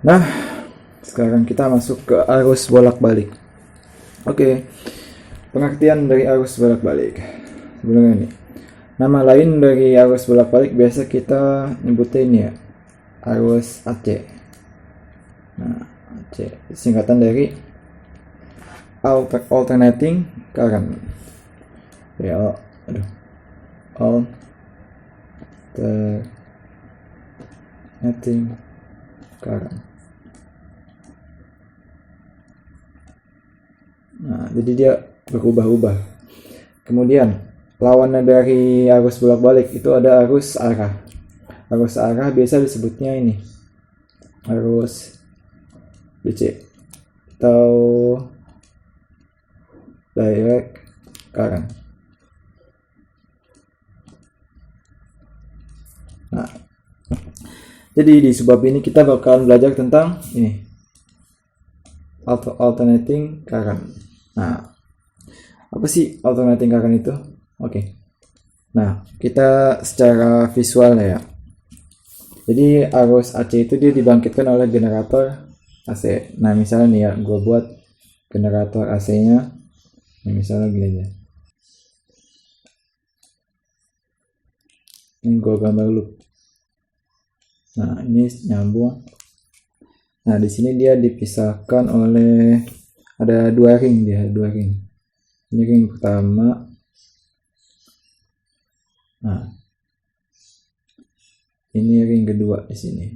Nah, sekarang kita masuk ke arus bolak-balik. Oke, pengertian dari arus bolak-balik. Sebenarnya ini nama lain dari arus bolak-balik biasa kita nyebutnya ini ya, arus AC. Nah, AC singkatan dari alternating current. Ya, alternating current. Nah, jadi dia berubah-ubah. Kemudian lawannya dari arus bolak-balik itu ada arus arah. Arus arah biasa disebutnya ini arus DC atau direct current. Nah, jadi di sebab ini kita bakalan belajar tentang ini alternating current. Nah, apa sih alternating current itu? Oke. Nah, kita secara visual ya. Jadi arus AC itu dia dibangkitkan oleh generator AC. Nah, misalnya nih ya, gue buat generator AC-nya. Nah, misalnya gini aja. Ini gue gambar loop. Nah, ini nyambung. Nah, di sini dia dipisahkan oleh ada dua ring dia, dua ring. Ini ring pertama. Nah, ini ring kedua di sini.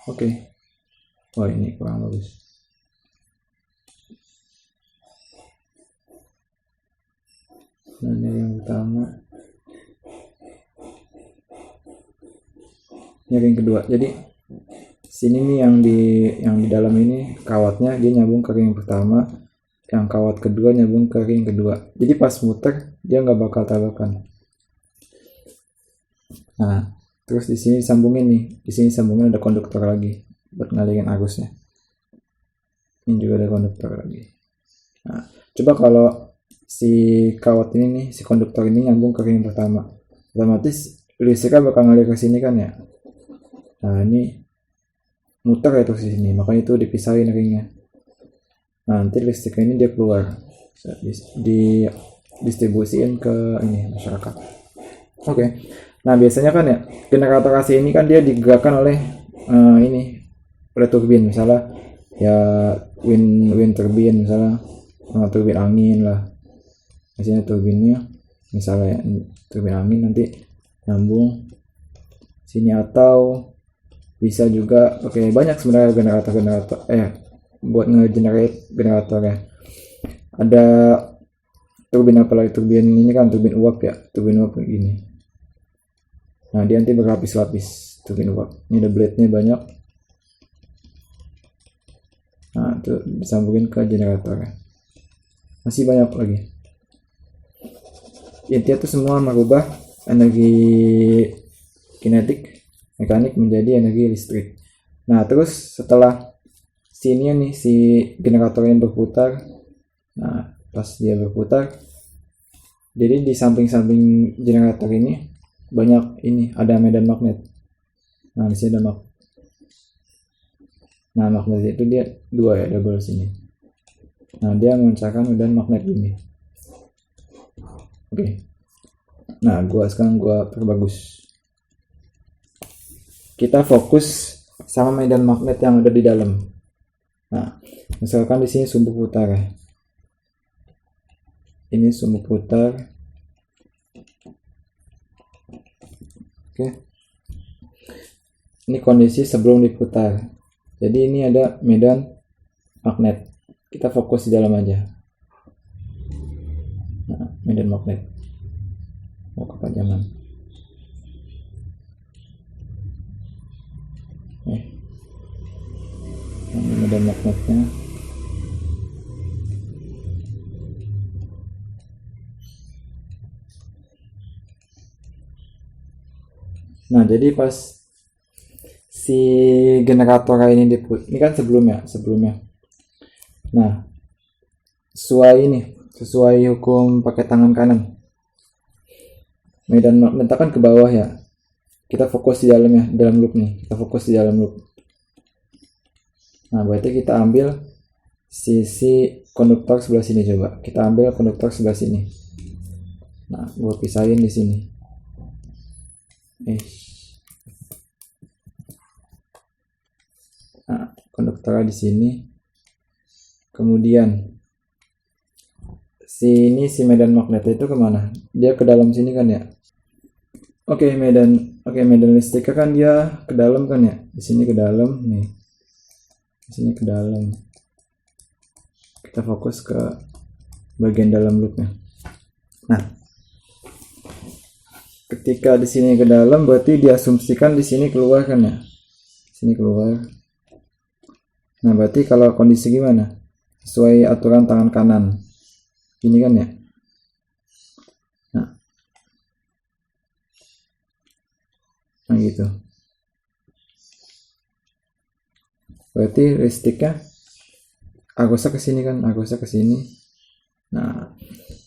Oke. Oh, ini kurang bagus. Nah, ini ring pertama. Ini ring kedua. Jadi sini nih yang di dalam ini kawatnya dia nyambung ke ring pertama, yang kawat kedua nyambung ke ring kedua. Jadi pas muter dia nggak bakal tabrakan. Nah, terus di sini disambungin nih. Di sini sambungin ada konduktor lagi buat ngalirin arusnya. Ini juga ada konduktor lagi. Nah, coba kalau si kawat ini nih, si konduktor ini nyambung ke ring pertama, otomatis listriknya bakal ngalir ke sini kan ya. Nah, ini muter ya terus di sini, makanya itu dipisahin ringnya. Nah, nanti listriknya ini dia keluar, di distribusiin ke ini masyarakat. Oke. Nah, biasanya kan ya generator AC ini kan dia digerakkan oleh ini oleh turbin, misalnya ya wind turbine, misalnya turbin angin lah. Biasanya turbinnya misalnya ya, turbin angin nanti nyambung sini, atau bisa juga oke, banyak sebenarnya generator buat nge-generate generator ya. Ada turbin, apalagi turbin ini kan turbin uap ya, turbin uap kayak gini. Nah, dia nanti berlapis-lapis turbin uap. Ini ada blade-nya banyak. Nah, itu disambungin ke generator ya. Masih banyak lagi. Intinya tuh semua merubah energi kinetik mekanik menjadi energi listrik. Nah, terus setelah sini nih si generatornya berputar. Nah, pas dia berputar, jadi di samping-samping generator ini banyak ini ada medan magnet. Nah, di sini ada Nah, magnet itu dia dua ya, double sini. Nah, dia menciptakan medan magnet ini. Oke. Nah, sekarang gua perbagus. Kita fokus sama medan magnet yang ada di dalam. Nah, misalkan di sini sumbu putar ya. Ini sumbu putar. Oke. Ini kondisi sebelum diputar. Jadi ini ada medan magnet. Kita fokus di dalam aja. Nah, medan magnet. Mau kepanjangan. Ini medan magnetnya. Nah, jadi pas si generator ini ini kan sebelumnya. Nah, sesuai hukum pakai tangan kanan. medan magnet kan ke bawah ya. Kita fokus di dalam ya, dalam loop nih. Kita fokus di dalam loop. Nah, berarti kita ambil sisi konduktor sebelah sini coba. Kita ambil konduktor sebelah sini. Nah, gue pisahin di sini. Nah, konduktornya di sini. Kemudian si medan magnet itu kemana? Dia ke dalam sini kan ya. Oke, medan listriknya kan dia ke dalam kan ya. Di sini ke dalam nih. Di sini ke dalam. Kita fokus ke bagian dalam loopnya. Nah, ketika di sini ke dalam berarti diasumsikan di sini keluar kan ya. Sini keluar. Nah, berarti kalau kondisi gimana? Sesuai aturan tangan kanan. Ini kan ya. Nah gitu. Berarti listriknya arusnya ke sini kan, arusnya ke sini. Nah,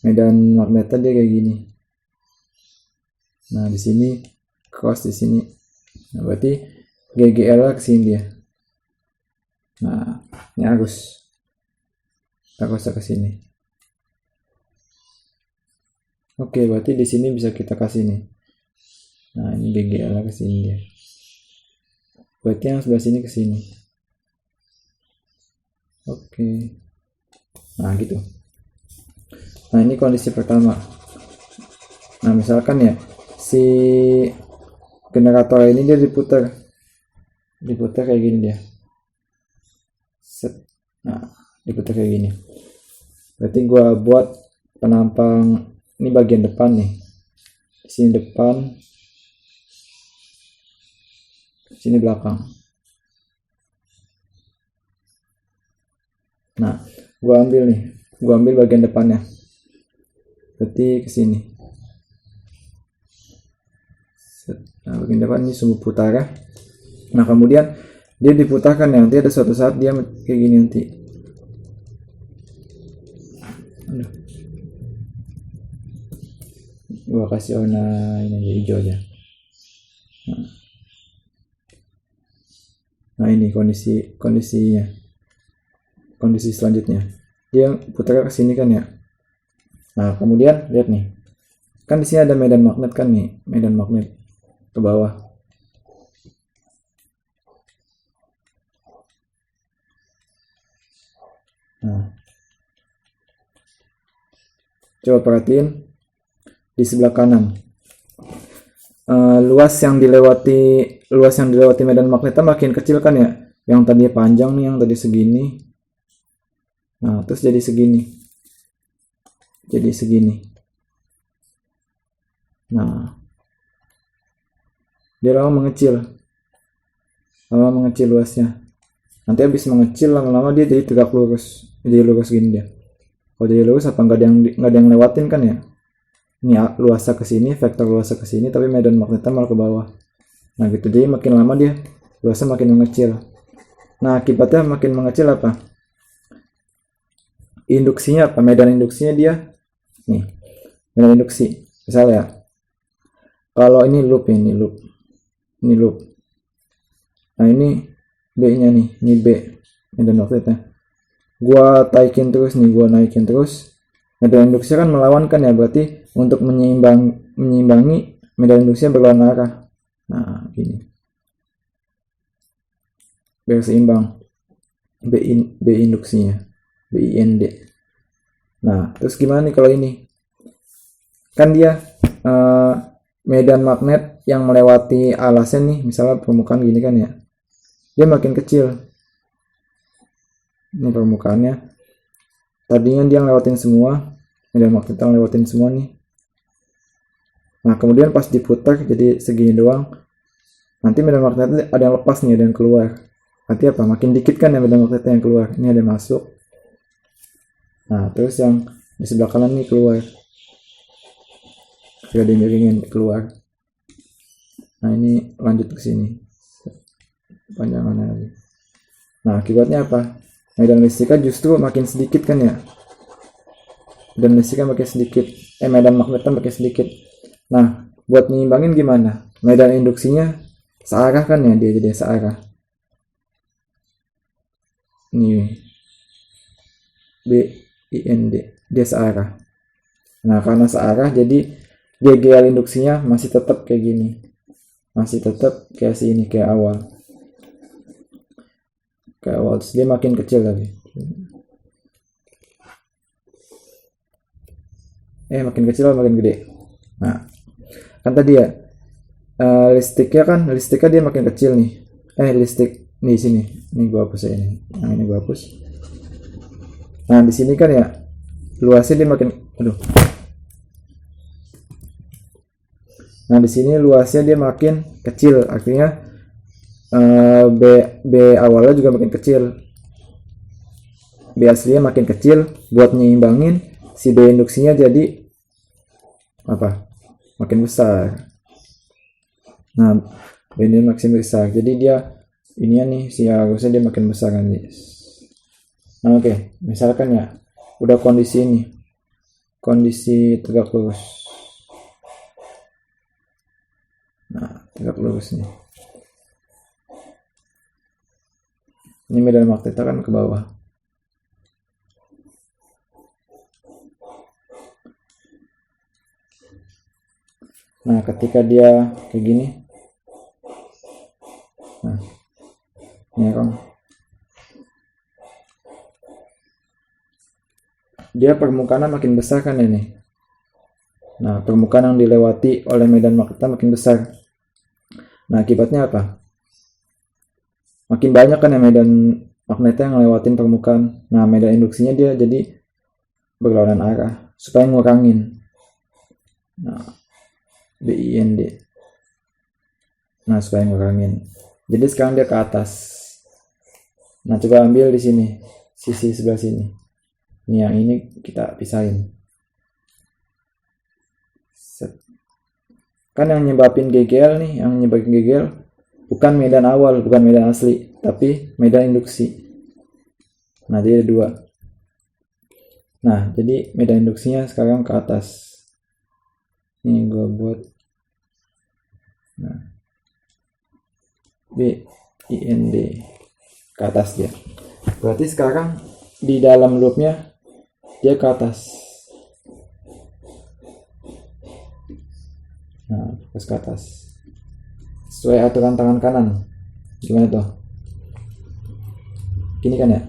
medan magnetnya dia kayak gini. Nah, di sini cross di sini. Nah, berarti GGL ke sini dia. Nah, ini arusnya ke sini. Oke, berarti di sini bisa kita kasih nih. Nah, ini GGL ke sini dia. Berarti yang sebelah sini ke sini. Oke. Nah, gitu. Nah, ini kondisi pertama. Nah, misalkan ya si generator ini dia diputar kayak gini dia. Set. Nah, diputar kayak gini. Berarti gua buat penampang ini bagian depan nih. Di sini depan, sini belakang. Nah, gua ambil bagian depannya. Berarti ke sini. Nah, bagian depan ini sumbu putar ya. Nah, kemudian dia diputarkan ya. Nanti ada suatu saat dia kayak gini nanti. Gua kasih warna ini aja, hijau aja. Nah, ini kondisinya. Kondisi selanjutnya. Dia putar ke sini kan ya. Nah, kemudian lihat nih. Kan di sini ada medan magnet kan nih, medan magnet ke bawah. Nah. Coba perhatiin di sebelah kanan. Luas yang dilewati medan magnetnya makin kecil kan ya. Yang tadi panjang nih, yang tadi segini. Nah, terus jadi segini. Nah, dia lama mengecil luasnya. Nanti habis mengecil lama-lama dia jadi tegak lurus, jadi lurus gini dia. Kalau jadi lurus apa nggak ada yang lewatin kan ya? Ini luasnya ke sini, vektor luasnya ke sini, tapi medan magnetnya malah ke bawah. Nah gitu, jadi makin lama dia luasnya makin mengecil. Nah akibatnya makin mengecil apa? Induksinya apa? Medan induksinya dia nih, medan induksi. Misalnya kalau ini loop. Nah ini B-nya nih, ini B medan magnetnya. Gua naikin terus. Medan induksi kan melawan kan ya, berarti untuk menyimbangi medan induksinya berlawan arah. Nah, gini. Biar seimbang. B induksinya. BIND. Nah, terus gimana nih kalau ini? Kan dia medan magnet yang melewati alasnya nih, misalnya permukaan gini kan ya. Dia makin kecil. Ini permukaannya. Tadinya dia ngelewatin semua, medan magnetnya ngelewatin semua nih. Nah, kemudian pas diputar jadi segini doang. Nanti medan magnetnya ada yang lepas nih, ada yang keluar. Nanti apa? Makin dikit kan ya medan magnetnya yang keluar. Ini ada yang masuk. Nah, terus yang di sebelah kanan nih keluar. Ketika dimiringin keluar. Nah, ini lanjut ke sini. Panjangannya lagi. Nah, akibatnya apa? Medan listriknya justru makin sedikit kan ya. Medan listriknya makin sedikit. Medan magnetnya makin sedikit. Nah, buat nyimbangin gimana? Medan induksinya searah kan ya, dia jadi searah. Ini BIND, dia searah. Nah, karena searah jadi GGL induksinya masih tetap kayak gini. Masih tetap kayak sini, kayak awal. Kayak awal, terus dia makin kecil lagi. Makin kecil makin gede. Nah, kan tadi ya listriknya dia makin kecil nih. Listrik nih sini. Ini gua hapus ya ini. Yang ini gua hapus. Nah, di sini kan ya luasnya dia makin Nah, di sini luasnya dia makin kecil, artinya B awalnya juga makin kecil. B aslinya makin kecil, buat nyimbangin si B induksinya jadi makin besar. Nah, B ini makin besar, jadi dia ini nih si arusnya dia makin besar kan. Nah, oke. Misalkan ya udah kondisi ini, kondisi tegak lurus. Nah, tegak lurus nih. Ini medan magnetnya kan ke bawah. Nah, ketika dia kayak gini, nah, ini kan dia permukaan makin besar kan ini. Nah, permukaan yang dilewati oleh medan magnetnya makin besar. Nah, akibatnya apa? Makin banyak kan ya medan magnetnya yang lewatin permukaan. Nah, medan induksinya dia jadi berlawanan arah supaya ngurangin. Nah, BIND. Nah, supaya ngurangin. Jadi sekarang dia ke atas. Nah, coba ambil di sini, sisi sebelah sini. Ini yang ini kita pisahin. Kan yang nyebabin GGL nih, yang nyebabin GGL bukan medan awal, bukan medan asli, tapi medan induksi. Nah, dia ada dua. Nah, jadi medan induksinya sekarang ke atas. Ini gue buat. Nah, BIND ke atas dia. Berarti sekarang di dalam loopnya dia ke atas. Nah, fokus ke atas. Sesuai aturan tangan kanan. Gimana tuh? Gini kan ya?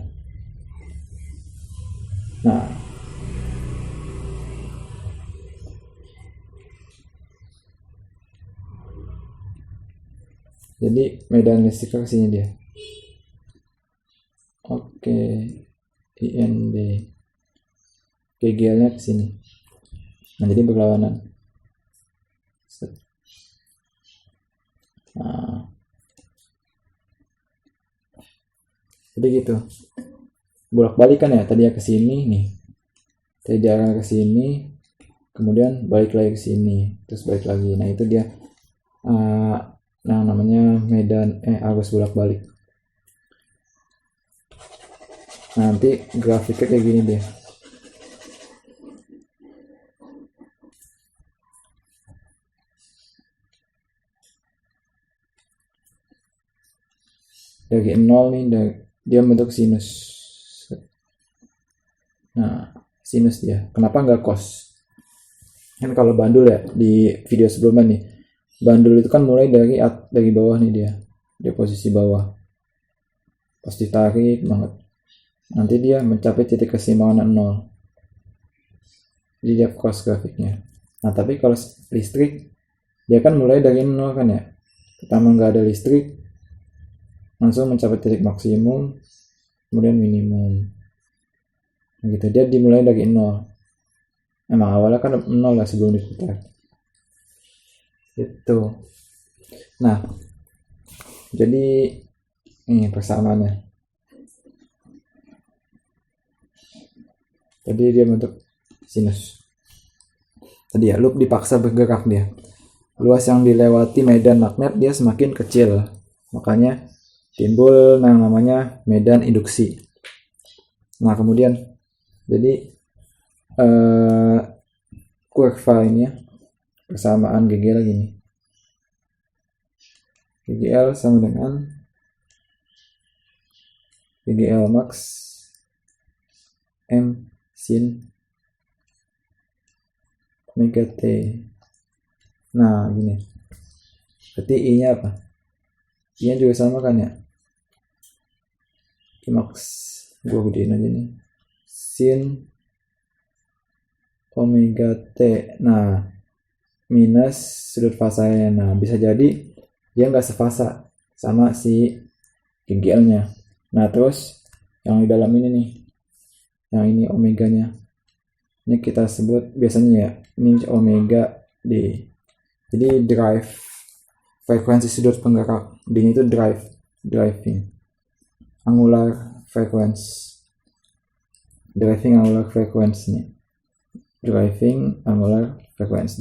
Nah, jadi medan listriknya ke sini dia. Oke, IND, GGL-nya ke sini. Nah, jadi berlawanan. Nah, jadi gitu. Bolak-balik kan ya, tadi ya ke sini nih. Tadi dia ke sini, kemudian balik lagi ke sini, terus balik lagi. Nah, itu dia nah namanya medan arus bolak-balik. Nanti grafiknya kayak gini deh. Dari 0 nih dia bentuk sinus. Nah, sinus dia. Kenapa nggak cos? Kan kalau bandul ya di video sebelumnya nih, bandul itu kan mulai dari bawah nih dia posisi bawah. Pas ditarik banget, nanti dia mencapai titik keseimbangan 0. Jadi dia cos grafiknya. Nah, tapi kalau listrik dia kan mulai dari 0 kan ya. Pertama nggak ada listrik, langsung mencapai titik maksimum, kemudian minimum. Nah, gitu, dia dimulai dari 0. Emang awalnya kan 0 lah sebelum diputar. Itu. Nah, jadi ini persamaannya. Tadi dia bentuk sinus. Tadi ya, loop dipaksa bergerak dia. Luas yang dilewati medan magnet dia semakin kecil. Makanya timbul yang namanya medan induksi. Nah, kemudian jadi kurva ini ya, persamaan GGL lagi nih. GGL sama dengan GGL max M sin omega T. Nah, gini. Berarti I-nya apa? I-nya juga sama kan ya? I max, gue gedein aja nih. Sin omega T. Nah, minus sudut fasanya. Nah, bisa jadi dia nggak sefasa sama si GGL-nya. Nah, terus yang di dalam ini nih, yang ini omeganya. Ini kita sebut biasanya ya, ini omega D. Jadi drive frekuensi sudut penggerak D ini itu driving angular frequency, driving angular frequency,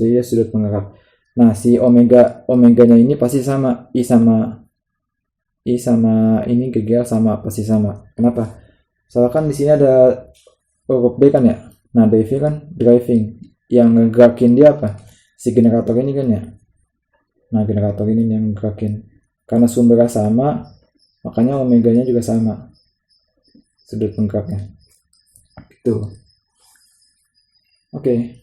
jadi dia sudut penggerak. Nah, si omeganya ini pasti sama I sama ini GGL sama, pasti sama. Kenapa? Soalnya kan di sini ada huruf D kan ya. Nah, driving yang ngegerakin dia apa? Si generator ini kan ya. Nah, generator ini yang ngegerakin. Karena sumbernya sama, makanya omeganya juga sama sudut penggeraknya. Gitu. Oke.